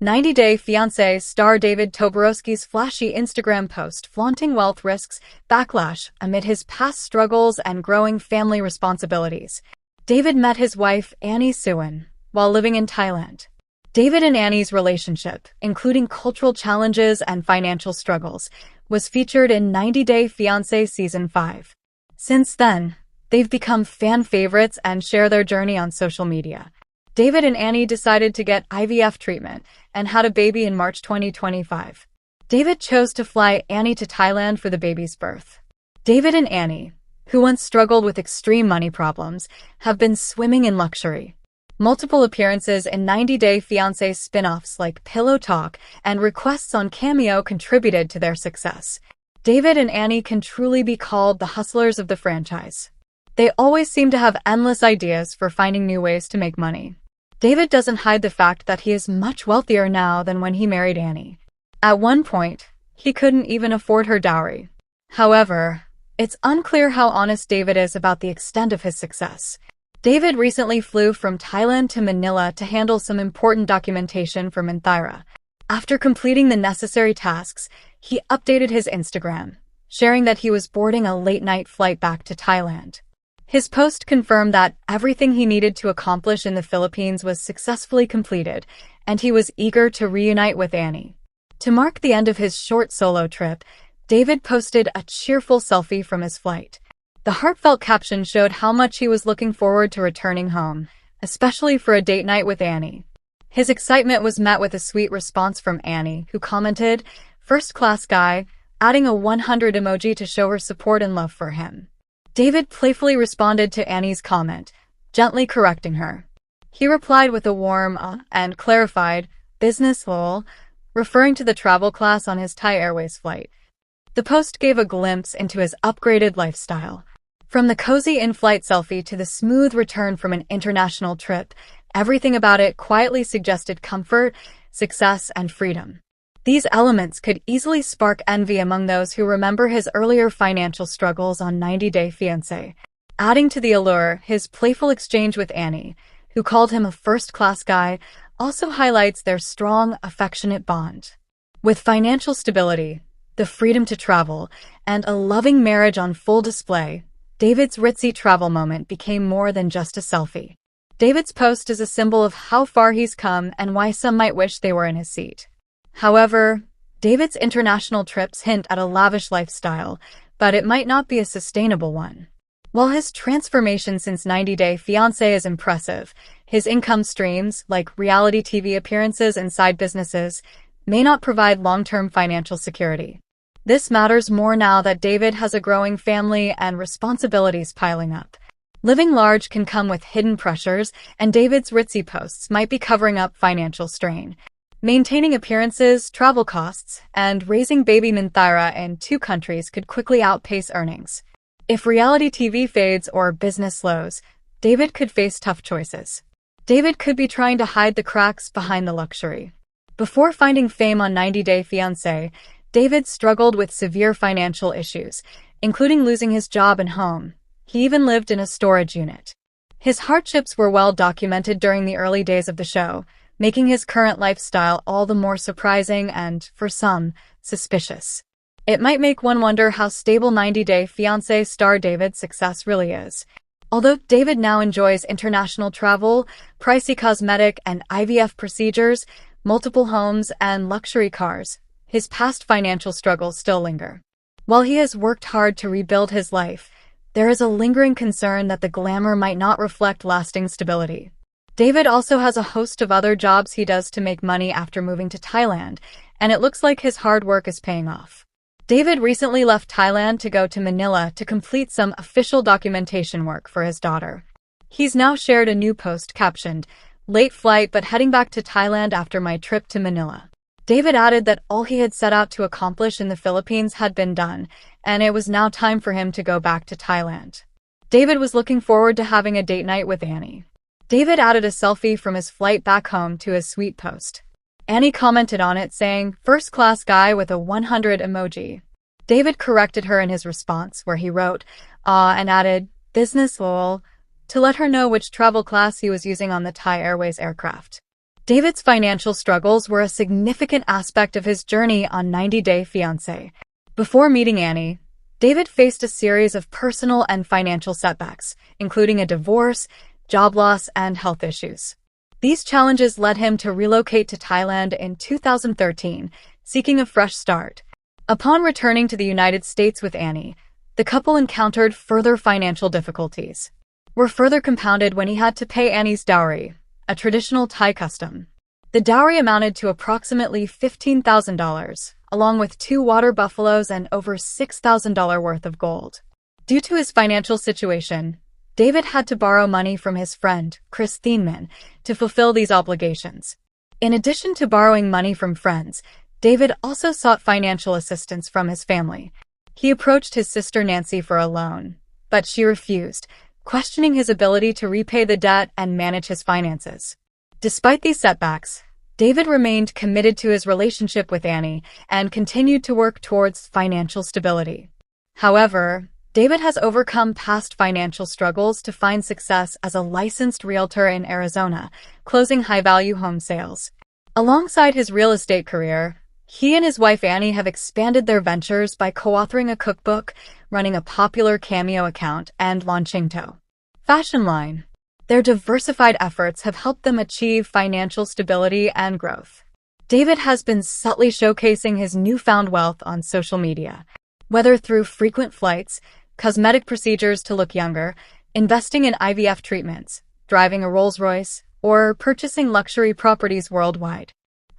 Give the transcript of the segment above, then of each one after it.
90-Day Fiancé star David Toborowski's flashy Instagram post flaunting wealth risks backlash amid his past struggles and growing family responsibilities. David met his wife, Annie Suwon, while living in Thailand. David and Annie's relationship, including cultural challenges and financial struggles, was featured in 90-Day Fiancé Season 5. Since then, they've become fan favorites and share their journey on social media. David and Annie decided to get IVF treatment and had a baby in March 2025. David chose to fly Annie to Thailand for the baby's birth. David and Annie, who once struggled with extreme money problems, have been swimming in luxury. Multiple appearances in 90-Day Fiancé spin-offs like Pillow Talk and requests on Cameo contributed to their success. David and Annie can truly be called the hustlers of the franchise. They always seem to have endless ideas for finding new ways to make money. David doesn't hide the fact that he is much wealthier now than when he married Annie. At one point, he couldn't even afford her dowry. However, it's unclear how honest David is about the extent of his success. David recently flew from Thailand to Manila to handle some important documentation for Manthira. After completing the necessary tasks, he updated his Instagram, sharing that he was boarding a late-night flight back to Thailand. His post confirmed that everything he needed to accomplish in the Philippines was successfully completed, and he was eager to reunite with Annie. To mark the end of his short solo trip, David posted a cheerful selfie from his flight. The heartfelt caption showed how much he was looking forward to returning home, especially for a date night with Annie. His excitement was met with a sweet response from Annie, who commented, "First-class guy," adding a 100 emoji to show her support and love for him. David playfully responded to Annie's comment, gently correcting her. He replied with a warm and clarified, "Business lol," referring to the travel class on his Thai Airways flight. The post gave a glimpse into his upgraded lifestyle. From the cozy in-flight selfie to the smooth return from an international trip, everything about it quietly suggested comfort, success, and freedom. These elements could easily spark envy among those who remember his earlier financial struggles on 90-Day Fiancé. Adding to the allure, his playful exchange with Annie, who called him a first-class guy, also highlights their strong, affectionate bond. With financial stability, the freedom to travel, and a loving marriage on full display, David's ritzy travel moment became more than just a selfie. David's post is a symbol of how far he's come and why some might wish they were in his seat. However, David's international trips hint at a lavish lifestyle, but it might not be a sustainable one. While his transformation since 90-Day Fiancé is impressive, his income streams, like reality TV appearances and side businesses, may not provide long-term financial security. This matters more now that David has a growing family and responsibilities piling up. Living large can come with hidden pressures, and David's ritzy posts might be covering up financial strain. Maintaining appearances, travel costs, and raising baby Manthira in 2 countries could quickly outpace earnings. If reality TV fades or business slows, David could face tough choices. David could be trying to hide the cracks behind the luxury. Before finding fame on 90-Day Fiancé, David struggled with severe financial issues, including losing his job and home. He even lived in a storage unit. His hardships were well documented during the early days of the show, making his current lifestyle all the more surprising and, for some, suspicious. It might make one wonder how stable 90-Day Fiancé star David's success really is. Although David now enjoys international travel, pricey cosmetic and IVF procedures, multiple homes, and luxury cars, his past financial struggles still linger. While he has worked hard to rebuild his life, there is a lingering concern that the glamour might not reflect lasting stability. David also has a host of other jobs he does to make money after moving to Thailand, and it looks like his hard work is paying off. David recently left Thailand to go to Manila to complete some official documentation work for his daughter. He's now shared a new post captioned, "Late flight but heading back to Thailand after my trip to Manila." David added that all he had set out to accomplish in the Philippines had been done, and it was now time for him to go back to Thailand. David was looking forward to having a date night with Annie. David added a selfie from his flight back home to his sweet post. Annie commented on it saying, "First-class guy," with a 100 emoji. David corrected her in his response, where he wrote, and added, "Business lol," to let her know which travel class he was using on the Thai Airways aircraft. David's financial struggles were a significant aspect of his journey on 90 Day Fiancé. Before meeting Annie, David faced a series of personal and financial setbacks, including a divorce, job loss, and health issues. These challenges led him to relocate to Thailand in 2013, seeking a fresh start. Upon returning to the United States with Annie, the couple encountered further financial difficulties. Were further compounded when he had to pay Annie's dowry, a traditional Thai custom. The dowry amounted to approximately $15,000, along with 2 water buffaloes and over $6,000 worth of gold. Due to his financial situation, David had to borrow money from his friend, Chris Thieneman, to fulfill these obligations. In addition to borrowing money from friends, David also sought financial assistance from his family. He approached his sister Nancy for a loan, but she refused, questioning his ability to repay the debt and manage his finances. Despite these setbacks, David remained committed to his relationship with Annie and continued to work towards financial stability. However, David has overcome past financial struggles to find success as a licensed realtor in Arizona, closing high-value home sales. Alongside his real estate career, he and his wife Annie have expanded their ventures by co-authoring a cookbook, running a popular Cameo account, and launching To Fashion line. Their diversified efforts have helped them achieve financial stability and growth. David has been subtly showcasing his newfound wealth on social media, whether through frequent flights, cosmetic procedures to look younger, investing in IVF treatments, driving a Rolls-Royce, or purchasing luxury properties worldwide.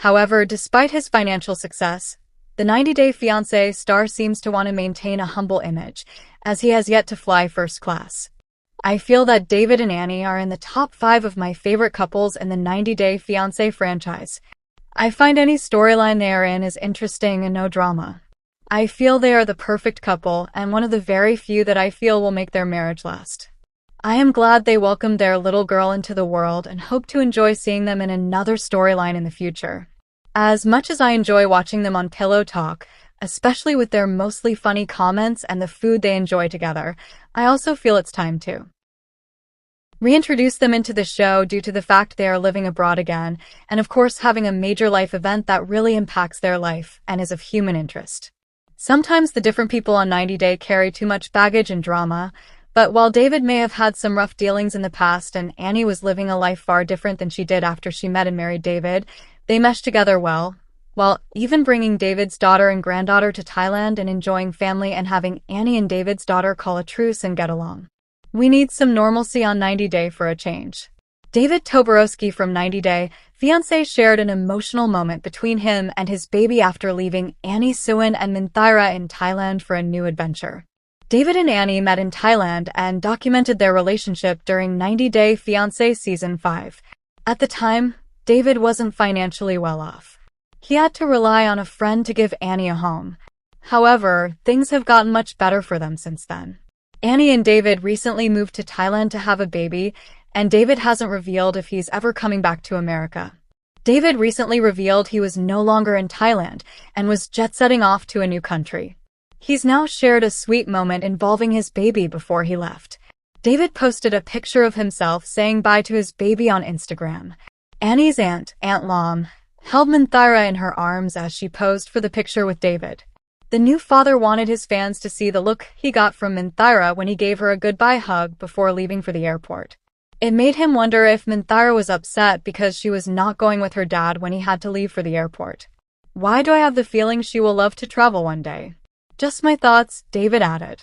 However, despite his financial success, the 90 Day Fiancé star seems to want to maintain a humble image, as he has yet to fly first class. I feel that David and Annie are in the top 5 of my favorite couples in the 90 Day Fiancé franchise. I find any storyline they are in is interesting and no drama. I feel they are the perfect couple and one of the very few that I feel will make their marriage last. I am glad they welcomed their little girl into the world and hope to enjoy seeing them in another storyline in the future. As much as I enjoy watching them on Pillow Talk, especially with their mostly funny comments and the food they enjoy together, I also feel it's time to reintroduce them into the show due to the fact they are living abroad again, and of course having a major life event that really impacts their life and is of human interest. Sometimes the different people on 90 Day carry too much baggage and drama, but while David may have had some rough dealings in the past and Annie was living a life far different than she did after she met and married David, they meshed together well, while even bringing David's daughter and granddaughter to Thailand and enjoying family and having Annie and David's daughter call a truce and get along. We need some normalcy on 90 Day for a change. David Toborowski from 90 Day Fiancé shared an emotional moment between him and his baby after leaving Annie Suin and Minthaira in Thailand for a new adventure. David and Annie met in Thailand and documented their relationship during 90 Day Fiancé Season 5. At the time, David wasn't financially well off. He had to rely on a friend to give Annie a home. However, things have gotten much better for them since then. Annie and David recently moved to Thailand to have a baby, and David hasn't revealed if he's ever coming back to America. David recently revealed he was no longer in Thailand and was jet-setting off to a new country. He's now shared a sweet moment involving his baby before he left. David posted a picture of himself saying bye to his baby on Instagram. Annie's aunt, Aunt Lam, held Minthaira in her arms as she posed for the picture with David. The new father wanted his fans to see the look he got from Minthaira when he gave her a goodbye hug before leaving for the airport. It made him wonder if Minthaira was upset because she was not going with her dad when he had to leave for the airport. Why do I have the feeling she will love to travel one day? Just my thoughts, David added.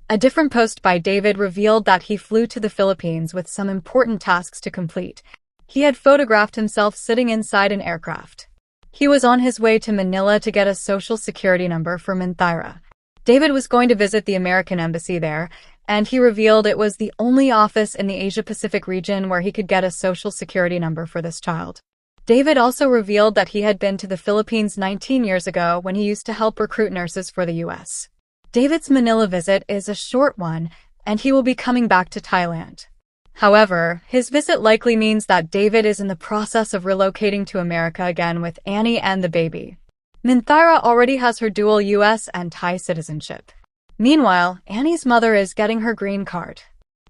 A different post by David revealed that he flew to the Philippines with some important tasks to complete. He had photographed himself sitting inside an aircraft. He was on his way to Manila to get a social security number for Minthaira. David was going to visit the American embassy there, and he revealed it was the only office in the Asia-Pacific region where he could get a social security number for this child. David also revealed that he had been to the Philippines 19 years ago when he used to help recruit nurses for the U.S. David's Manila visit is a short one, and he will be coming back to Thailand. However, his visit likely means that David is in the process of relocating to America again with Annie and the baby. Minthaira already has her dual U.S. and Thai citizenship. Meanwhile, Annie's mother is getting her green card.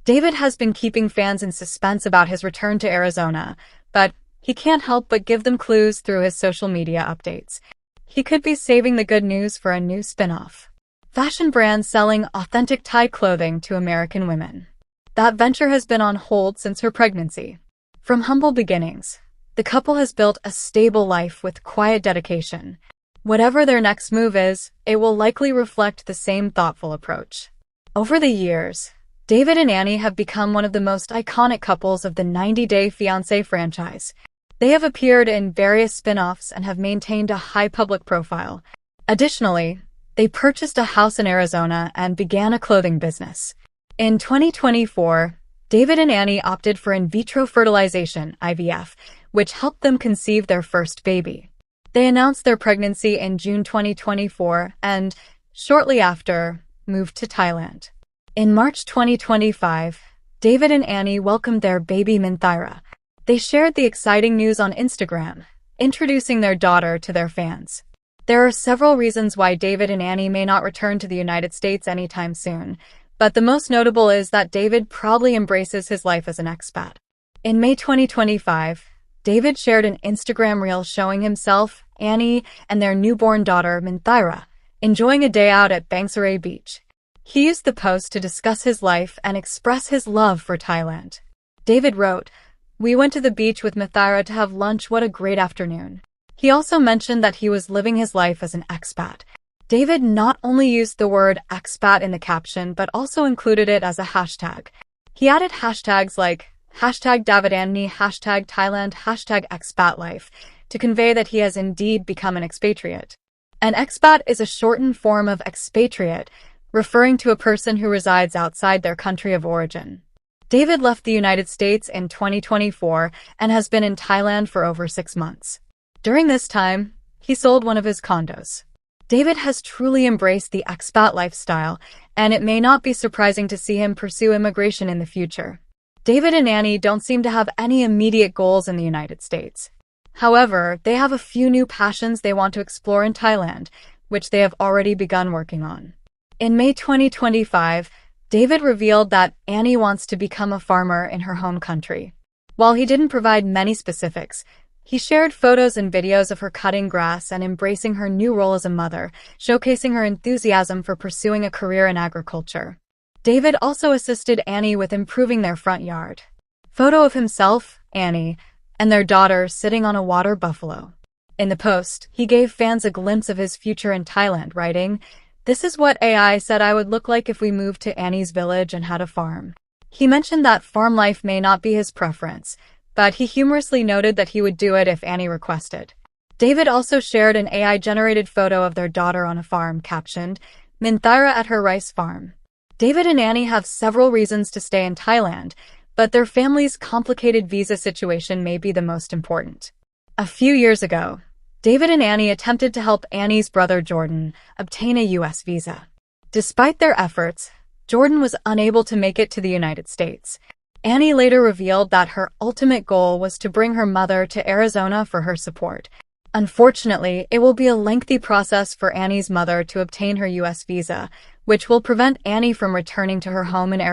David has been keeping fans in suspense about his return to Arizona, but He can't help but give them clues through his social media updates. He could be saving the good news for a new spin-off. Fashion brand selling authentic Thai clothing to American women. That venture has been on hold since her pregnancy. From humble beginnings, the couple has built a stable life with quiet dedication. Whatever their next move is, it will likely reflect the same thoughtful approach. Over the years, David and Annie have become one of the most iconic couples of the 90-Day Fiancé franchise. They have appeared in various spin-offs and have maintained a high public profile. Additionally, they purchased a house in Arizona and began a clothing business. In 2024, David and Annie opted for in vitro fertilization, IVF, which helped them conceive their first baby. They announced their pregnancy in June 2024 and, shortly after, moved to Thailand. In March 2025, David and Annie welcomed their baby Minthira. They shared the exciting news on Instagram, introducing their daughter to their fans. There are several reasons why David and Annie may not return to the United States anytime soon, but the most notable is that David proudly embraces his life as an expat. In May 2025, David shared an Instagram reel showing himself, Annie, and their newborn daughter, Minthira, enjoying a day out at Bangsaray Beach. He used the post to discuss his life and express his love for Thailand. David wrote, "We went to the beach with Minthira to have lunch. What a great afternoon." He also mentioned that he was living his life as an expat. David not only used the word expat in the caption, but also included it as a hashtag. He added hashtags like #DavidAnnie, #Thailand, #expatlife to convey that he has indeed become an expatriate. An expat is a shortened form of expatriate, referring to a person who resides outside their country of origin. David left the United States in 2024 and has been in Thailand for over 6 months. During this time, he sold one of his condos. David has truly embraced the expat lifestyle, and it may not be surprising to see him pursue immigration in the future. David and Annie don't seem to have any immediate goals in the United States. However, they have a few new passions they want to explore in Thailand, which they have already begun working on. In May 2025, David revealed that Annie wants to become a farmer in her home country. While he didn't provide many specifics, he shared photos and videos of her cutting grass and embracing her new role as a mother, showcasing her enthusiasm for pursuing a career in agriculture. David also assisted Annie with improving their front yard. Photo of himself, Annie, and their daughter sitting on a water buffalo. In the post, he gave fans a glimpse of his future in Thailand, writing, "This is what AI said I would look like if we moved to Annie's village and had a farm." He mentioned that farm life may not be his preference, but he humorously noted that he would do it if Annie requested. David also shared an AI-generated photo of their daughter on a farm, captioned, "Minthira at her rice farm." David and Annie have several reasons to stay in Thailand, but their family's complicated visa situation may be the most important. A few years ago, David and Annie attempted to help Annie's brother Jordan obtain a U.S. visa. Despite their efforts, Jordan was unable to make it to the United States. Annie later revealed that her ultimate goal was to bring her mother to Arizona for her support. Unfortunately, it will be a lengthy process for Annie's mother to obtain her U.S. visa, which will prevent Annie from returning to her home in Arizona.